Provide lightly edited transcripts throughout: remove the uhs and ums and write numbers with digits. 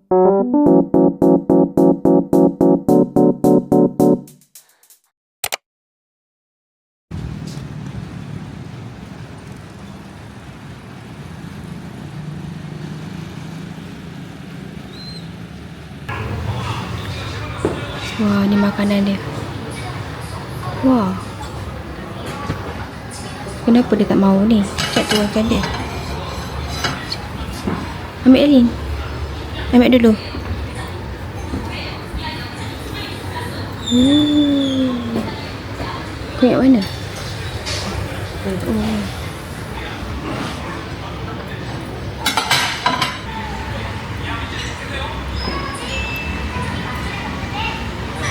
Wah, ni makanan dia. Wah. Kenapa dia tak mau ni? Cak turunkan dia. Ambil Alin. Ambil dulu. Kau ingat mana? Oh.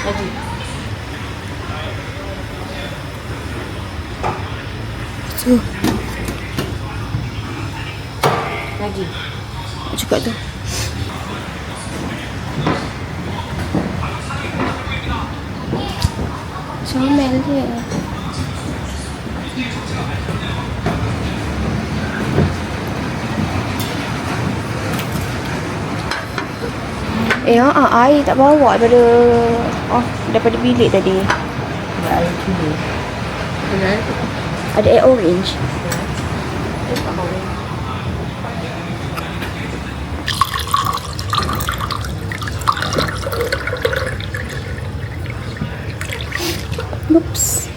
Lagi. Tu. Lagi. Cukup tu. Comel je. Air tak bawa daripada bilik tadi. Ada air kiri. Benar? Ada air orange. Oops.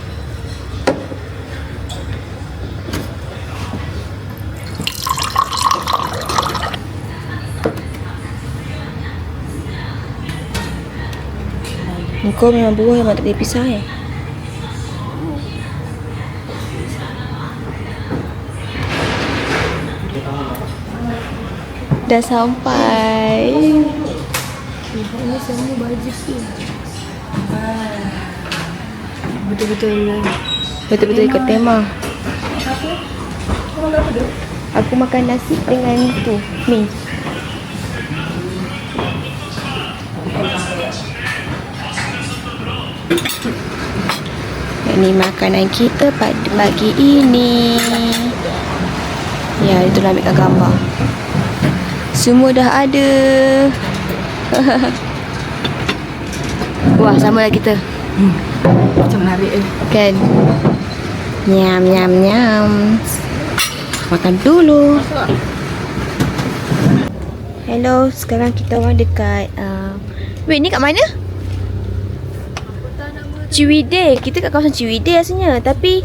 Kau memang buah memang tak boleh pisah Dah sampai. Ini semua baju tu. Betul-betul ikut tema. Apa? Kau makan apa tu? Aku makan nasi dengan tu, mi. Ini makanan kita pada pagi ini. Ya, itulah ambilkan gambar. Semua dah ada. Wah, sama lah kita. Macam menarik Kan? Nyam, nyam, nyam. Makan dulu. Hello, sekarang kita orang dekat wait, ni kat mana? Ciwidey. Kita kat kawasan Ciwidey rasanya. Tapi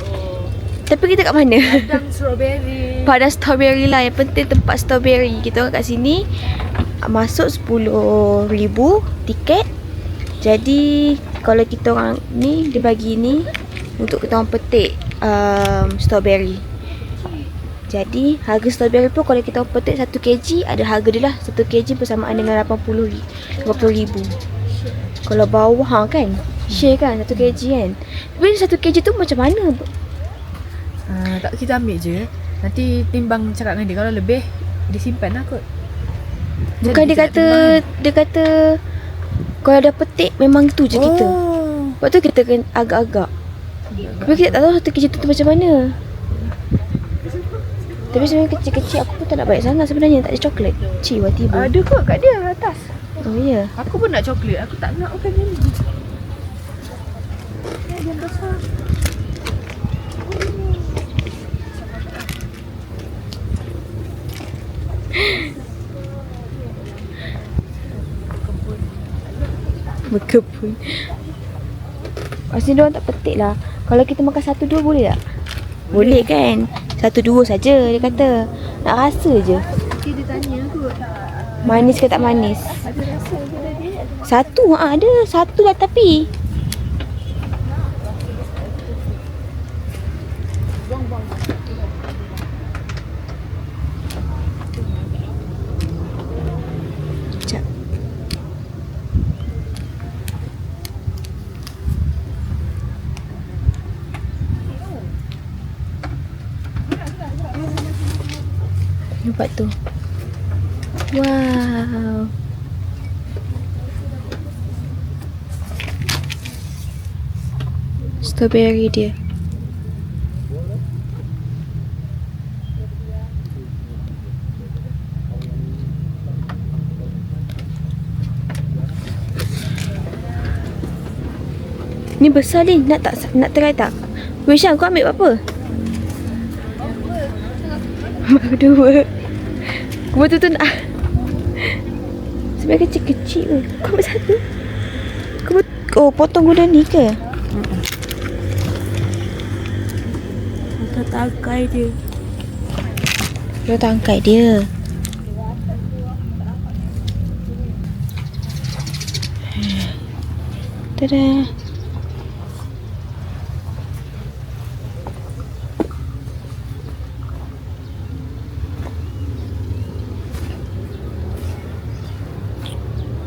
kita kat mana? Padang strawberry. Padang strawberry lah. Yang penting tempat strawberry. Kita orang kat sini masuk 10,000 tiket. Jadi kalau kita orang ni, dia bagi ni untuk kita orang petik strawberry. Jadi harga strawberry pun kalau kita orang petik 1 kg, ada harga dia lah. 1 kg bersamaan dengan 80,000. Kalau bawah kan, share kan 1 kg kan. Tapi 1 kg tu macam mana? Tak, kita ambil je. Nanti timbang cakap dengan dia. Kalau lebih, dia simpan lah kot. Bukan dia kata kalau dah petik memang tu je kita. Lepas tu kita kena agak-agak. Tapi kita tak tahu 1 kg tu macam mana. Tapi sebenarnya kecil-kecil aku pun tak nak banyak sangat sebenarnya. Tak ada coklat. Tiba-tiba. Ada kot kat dia atas. Oh ya. Aku pun nak coklat. Aku tak nak makan ni. Dia besar. Berkebun. Asyik diorang tak petik lah. Kalau kita makan 1-2 boleh tak? Boleh kan? 1-2 saja dia kata. Nak rasa je. Okay, dia tanya kot. Manis ke tak manis? Ada rasa ke tadi? Satu ada. Satu lah tapi. Sekejap. Nampak tu. Wow. Strawberry dia. Ni besar ni. Nak try tak? Wishan, kau ambil berapa? Baru 2. Kau betul tu nak. Sebenarnya kecil-kecil ke? Kau ambil 1. Oh, potong gula ni ke? Kita tangkai dia. Dia tangkai dia. Tada.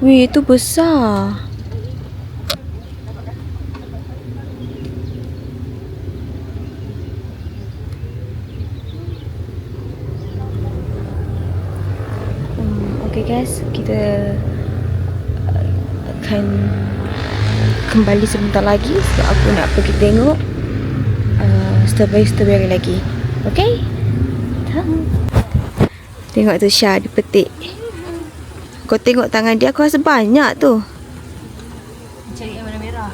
Wih, itu besar. Okay guys, kita akan kembali sebentar lagi sebab aku nak pergi tengok strawberry lagi. Okay? Tengok tu Syah dia petik. Kau tengok tangan dia, aku rasa banyak tu. Cari yang warna merah.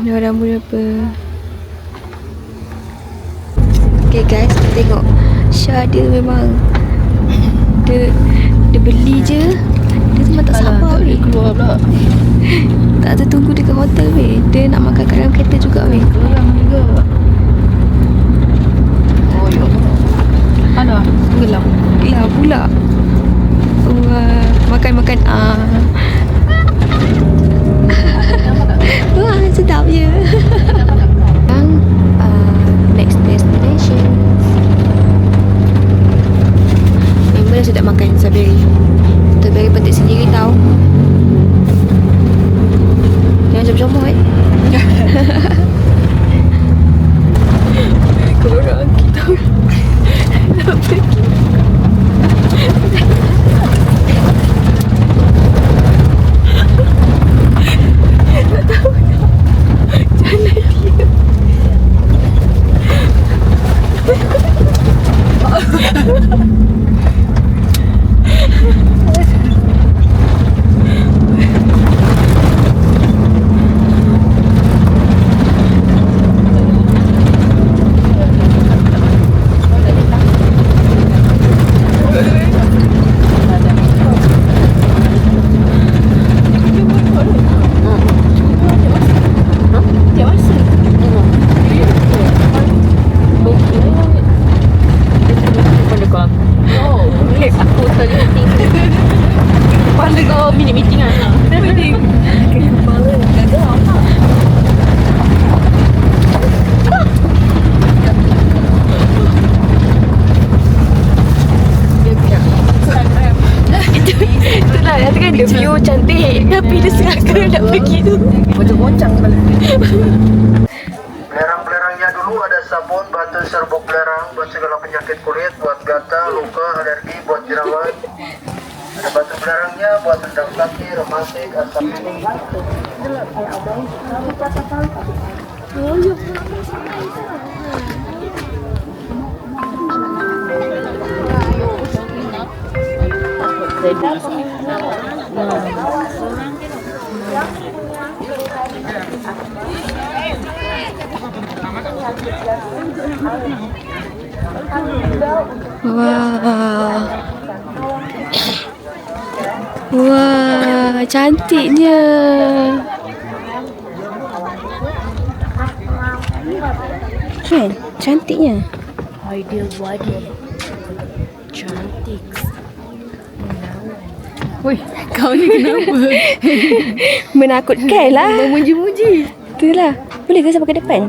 Dia rambut apa? Okay guys, kita tengok Syah dia memang Dia beli je. Dia memang tak sabar weh. Keluar pula. Tak tertunggu dekat hotel weh. Dia nak makan kat dalam kereta juga weh. Keluar juga. Oh ya Allah. Ada tenggelam. Ya pula. Wah, makan-makan wah, sedap je. Yang next destination. Memang dah sedap makan strawberry. Strawberry petik sendiri tau. Jangan comel-comel korang kita nak pergi. Tak tahu jalan dia. The view cantik tapi dia sengaja nak pergi tu. Goncang-goncang kepala. Belerang-belerangnya dulu ada sabun, batu serbuk belerang buat segala penyakit kulit, buat gatal, luka, alergi, buat jerawat. Ada batu belerangnya buat rendam kaki, rematik, asam lambung. Wah, cantiknya. Kan, cantiknya. Ideal body. Cantik. Woi, kau ni kenapa? Menakutkan lah. Memuji-muji. Itulah. Boleh ke sampai ke depan?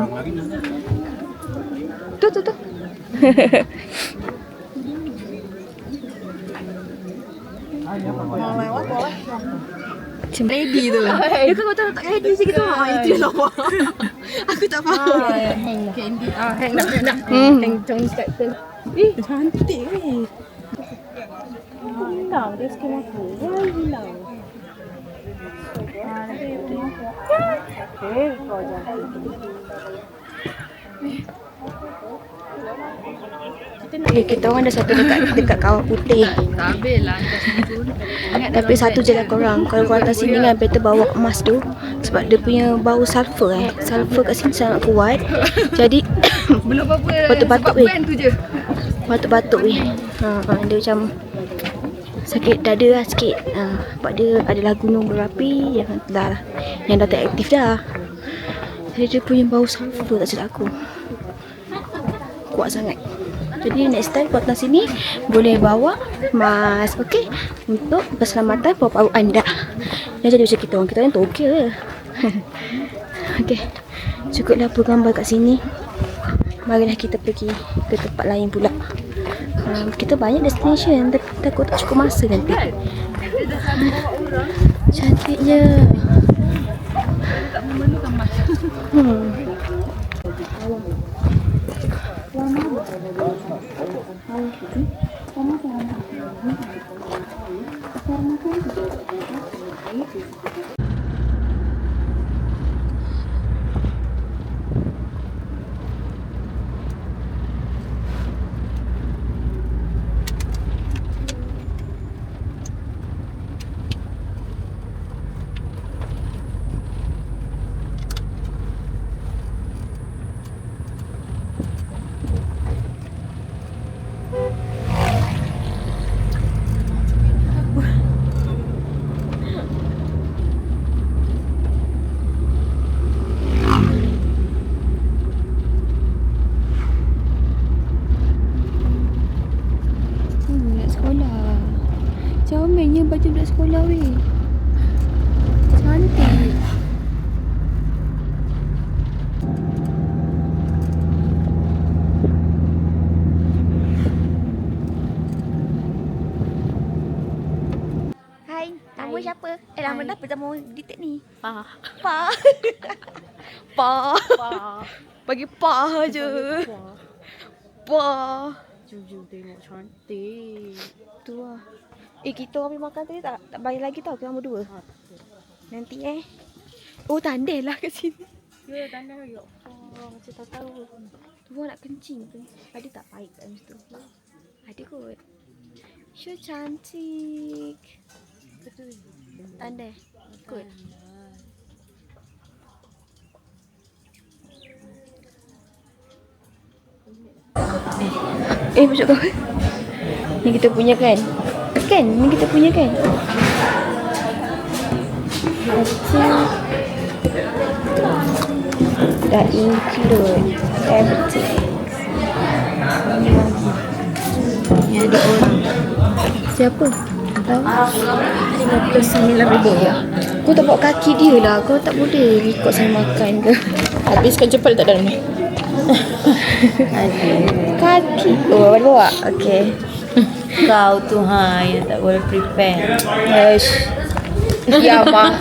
Tu. Macam ready tu. Dia kan kata tak ready sikit tu. Itu yang nampak. Aku tak faham. Hang Candy. Hang nak. Hang Chinese character. Cantik weh. Hilang dia skin aku. Wah, hilang. Okay, kau jangan. Kita orang ada satu dekat kawah putih. Tak habis lah. Tapi satu je lah korang. Kalau korang kat sini kan better bawa emas tu. Sebab dia punya bau sulfur Sulfur kat sini sangat kuat. Jadi Belum apa-apa. batuk-batuk sebab weh. brand tu je. Batuk-batuk weh. Dia macam sakit dada lah sikit. Sebab dia adalah gunung berapi yang dah tak aktif dah. Jadi dia punya bau sulfur tak silap aku. Kuat sangat. Jadi next time kalau datang sini boleh bawa mask, okey, untuk keselamatan paru-paru anda. Yang jadi macam kita orang tu okey ke? Okey. Cukuplah bergambar kat sini. Marilah kita pergi ke tempat lain pula. Kita banyak destination tapi takut tak cukup masa nanti. Cantiknya. Tak memerlukan masa. Nak sekolah. Comelnya baju budak sekolah weh. Cantik. Hai, nama siapa? Nama dah apa nama detik ni? Pa. Pa. Bagi pa je. Pa. Jujur tengok cantik. Tu lah. Kita orang pergi makan tadi tak bayar lagi tau. Kita orang berdua. Nanti Oh, tandai lah kat sini. Ya, tanda lagi. Macam tak tahu. Tu orang nak kencing tu. Ada tak pahit kat situ? Ada kot. So cantik. Betul. Tandai. Kot. Masuk kau. Ni kita punya kan? Kan? Ni kita punya kan? Dah include everything. Ni ada orang. Siapa? Tahu? 59,000 ya. Kau tak bawa kaki dia lah. Kau tak boleh ikut saya makan ke? Habiskan cepat tak dalam ni. Kaki. Oh, bawa. Okey. Kau tu yang tak boleh prepare. Yesh. Ya, Ma.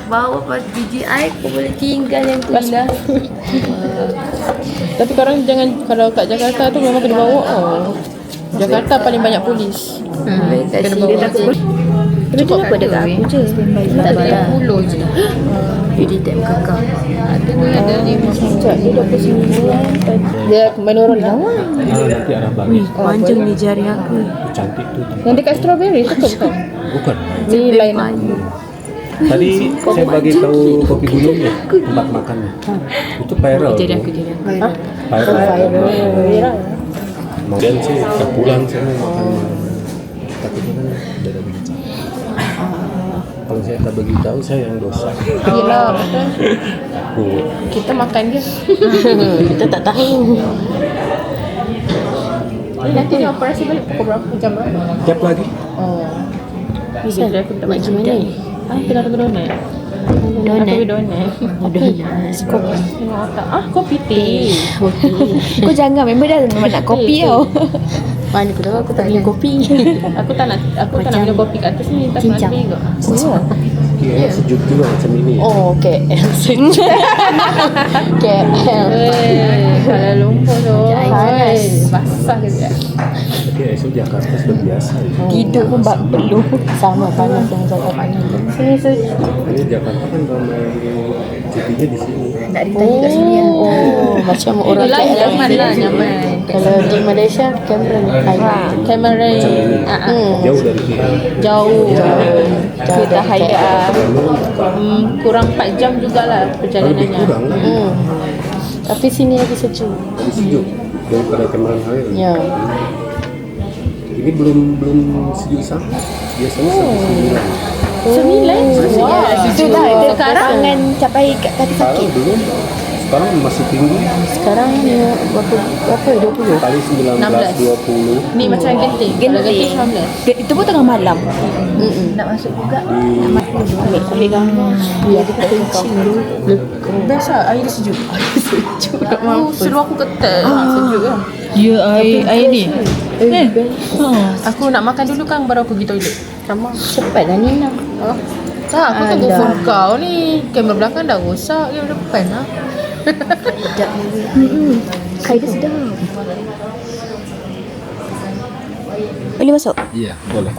Bawa pas BGI kau boleh tinggal yang tu lah. Tapi korang jangan, kalau kat Jakarta tu memang kena bawa. Jakarta paling banyak polis. Kena bawa je. Tapi kenapa dekat aku je? Tak ada 10 je. Jadi tak kekal. Ada ni ada 5 Sekejap, dia 29. Dia menurun lah. Nanti anak bagi. Panjang ni jari aku. Cantik tu. Yang dekat strawberry tu bukan? Bukan. Ni lain. Tadi saya bagi tahu kopi gunung ni tempat makannya. Itu viral. Jadi tu. aku jadi. Viral. Kemudian saya tak pulang saya makan. Takutnya kan udah ada bincang. Kalau saya tak bagi tahu saya yang dosa. Yelah, betul. Aku Kita makan je. Kita tak tahu. Nanti ni operasi balik pukul berapa? Jam berapa? tiap lagi. Oh. Bisa Dia aku tak nak macam gimana? Kita nak donat. Donat. Aku donat. Kopi. Tengok otak. Kopi teh. Kau jangan, memang dah nak kopi tau. Mana aku tahu aku tak minum kopi. Aku tak nak minum kopi kat atas ni. Tak nak Cincang. juga. Ya, sejuk juga macam ini. Oh, KL sejuk. KL. Kalau lumpur tu. Panas. Basah ke dia. Tapi esok Jakarta sudah biasa. Tidur pun belum. Sama panas yang Jakarta. Sini sejuk. Ini Jakarta kan ramai cutinya di sini. Nak ditanya kat sini kan. Oh, macam orang Itulah KL. nyaman lah, nyaman. Kalau di Malaysia, Cameron. Cameron. Jauh dari kita. Jauh. Jauh Kita dari haya. Kurang 4 jam jugalah Lebih perjalanannya. kurang. Tapi sini lagi sejuk. Lebih sejuk daripada Cameron Highland. Ya. Ini belum sejuk sangat. Biasanya sampai 9. 9? Itu dah sekarang dengan capai kaki Sekarang sakit. belum. Sekarang masih tinggi. Sekarang ni berapa 20? Kali 19, 20. Ni macam genting. Kalau genting 19. Itu pun tengah malam. Nak masuk juga. Ambil gambar. Ya, kita kencing dulu. Best lah, air dia sejuk. Sejuk. Seluar aku ketat. Sejuk kan. Ya, air ni. Aku nak makan dulu kan baru aku pergi toilet. Sama. Cepat dah Nina. Tak, aku tunggu phone kau ni. Kamera belakang dah rosak. Kamera depan lah. Air dia sedap. Boleh masuk? Iya, boleh.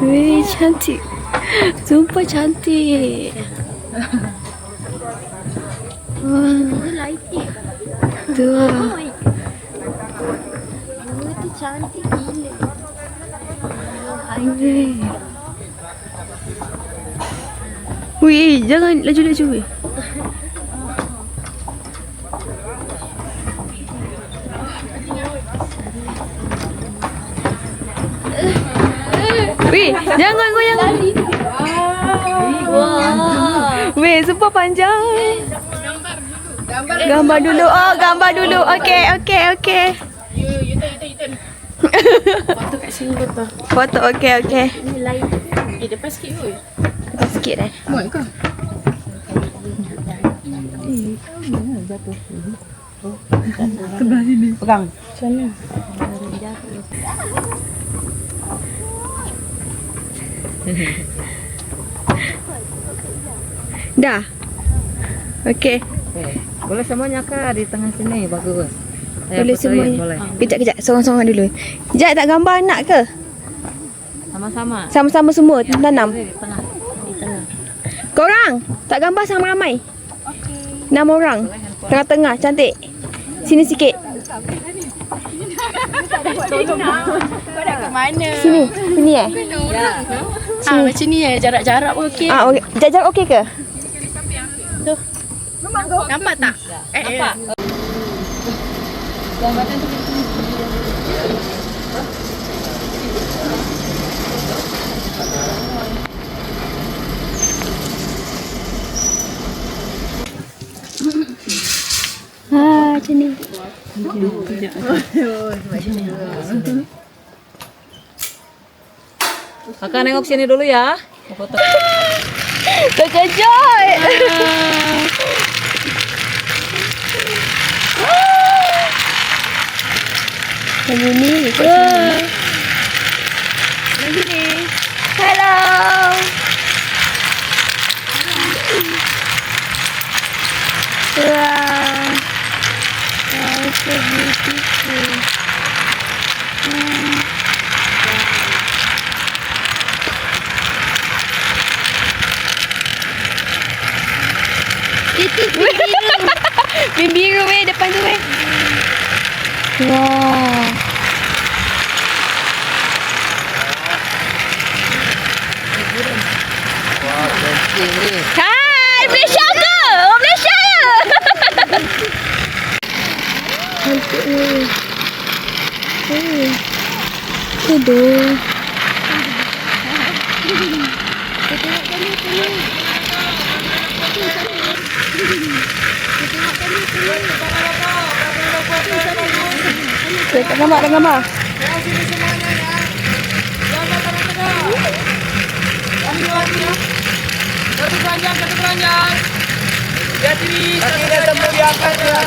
Wih, cantik. Sumpah cantik. Wah. Tuh. Cantik gila. Wih, jangan laju-laju weh. Weh, jangan goyang. Weh, sumpah panjang. Gambar dulu. Oh, gambar dulu. Okey. Foto kat sini betul. Foto okey. Depan sikit kot. Kita sikit eh. Muat ke? Pegang. Sana. Dah. Okey. Boleh semuanya ke di tengah sini bagus. Boleh semuanya. Kejap. Sorang-sorang dulu. Jat tak gambar anak ke? Sama-sama. Sama-sama semua tanam. Di tengah. Korang tak gambar sama ramai. 6 orang. Tengah-tengah cantik. Sini sikit. Sini eh? Macam ni jarak-jarak pun okey. Ah, okey. Jarak okey ke? Nampak tak? Nampak. Macam ni. Kakak nengok sini dulu ya. Terkejut. Macam ni. Hello. Wow. So beautiful. Biru weh depan tu weh. Wow. Hai, Malaysia ke? Oh, Malaysia ya? Cantik weh. Aduh. Tak gambar. Satu keranjang. Lihat ini. Kaki dah temu di atas ya.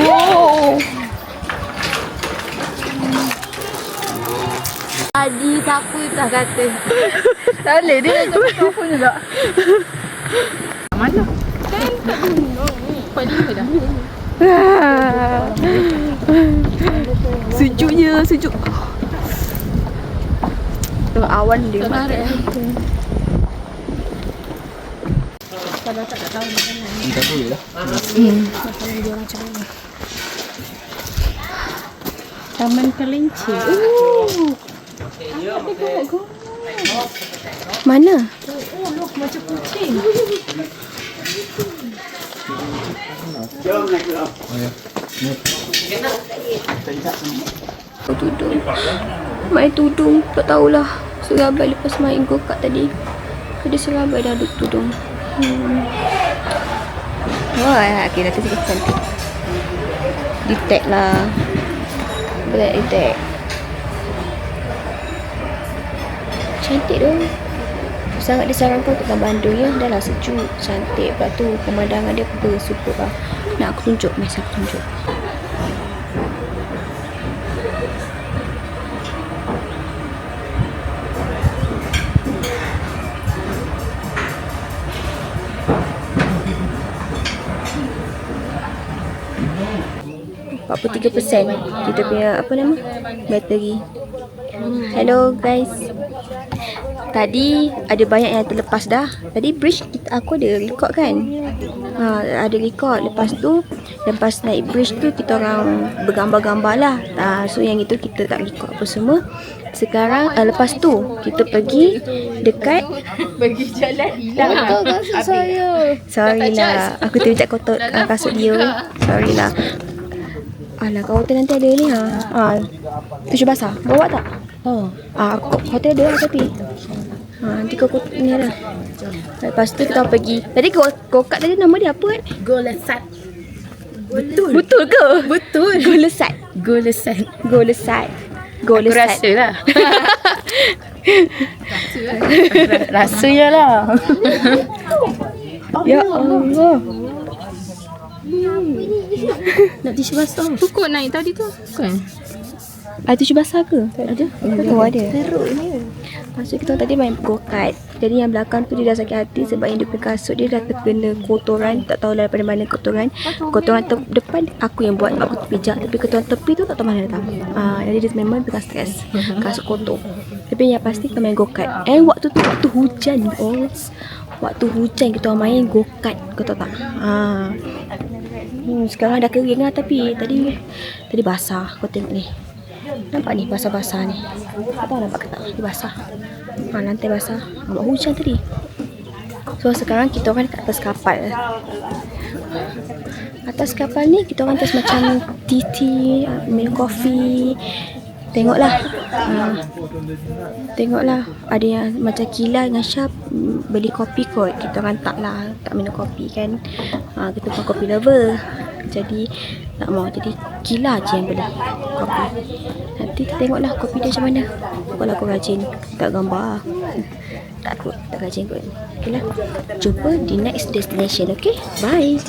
Wow. Tadi siapa tak kata? Tak boleh dia macam mikrofon je tak? Mana? Kau dia dah. Sejuknya, sejuk. Tengok awan dia. Kita boleh lah. Taman Kelinci. Mana? Macam kucing. Tudung. Main tudung. Tak tahulah. Serabai lepas main go-kart tadi. Ada serabai dah duduk tudung. Wah, okay, dah tersikat cantik. Detect lah. Black detect. Cantik tu. Sangat disarankan untuk ke Bandung ya. Dah lah sejuk, cantik. Lepas tu pemandangan dia super lah. Nak aku tunjuk, masa aku tunjuk. %43% kita punya apa nama bateri. Hello guys, tadi ada banyak yang terlepas dah. Tadi bridge aku ada record kan, ada record. Lepas tu lepas naik bridge tu kita orang bergambar-gambar lah. So yang itu kita tak record apa semua. Sekarang lepas tu kita pergi dekat Bagi jalan hilang. Betul kasut saya. Sorry lah, aku terjak kotor kasut dia. Sorry lah. Alah, kat hotel nanti ada ni tisu basah. Bawa tak? Hotel ada lah tapi. Nanti kau ni lah. Lepas tu kita pergi. Tadi go-kart tadi nama dia apa kan? Golesat. Betul ke? Betul. Golesat. Golesat. Golesat. Aku rasa lah. Rasa je lah. Ya Allah. Nak tisu basah. Pukul naik tadi tu. Bukan? Ada tisu basah ke? Tak ada. Oh ada. Teruk ni. Maksud kita tadi main go-kart. Jadi yang belakang tu dia dah sakit hati sebab yang dia punya kasut dia dah terkena kotoran. Tak tahu lah daripada mana kotoran. Kotoran depan aku yang buat, aku terpijak. Tapi kotoran tepi tu tak tahu mana datang. Jadi dia memang bukan stres. Kasut kotor. Tapi yang pasti kita main go-kart. Waktu tu waktu hujan. Waktu hujan kita main go-kart. Kau tahu tak? Sekarang dah kering lah tapi tadi basah. Kau tengok ni. Nampak ni basah-basah ni. Tak tahu nampak ke tak? Dia basah. Lantai basah. Hujan tadi. So sekarang kita orang dekat atas kapal. Atas kapal ni kita orang terus macam tea, minum kopi. Tengoklah. Tengoklah. Ada yang macam Kila dengan Syab beli kopi kot. Kita orang tak minum kopi kan. Kita bukan kopi lover. Jadi tak mau. Jadi Kila je yang beli kopi. Nanti kita tengoklah kopi dia macam mana. Kalau aku rajin tak gambar. Tak rajin kot. Okay lah. Jumpa di next destination. Okay. Bye.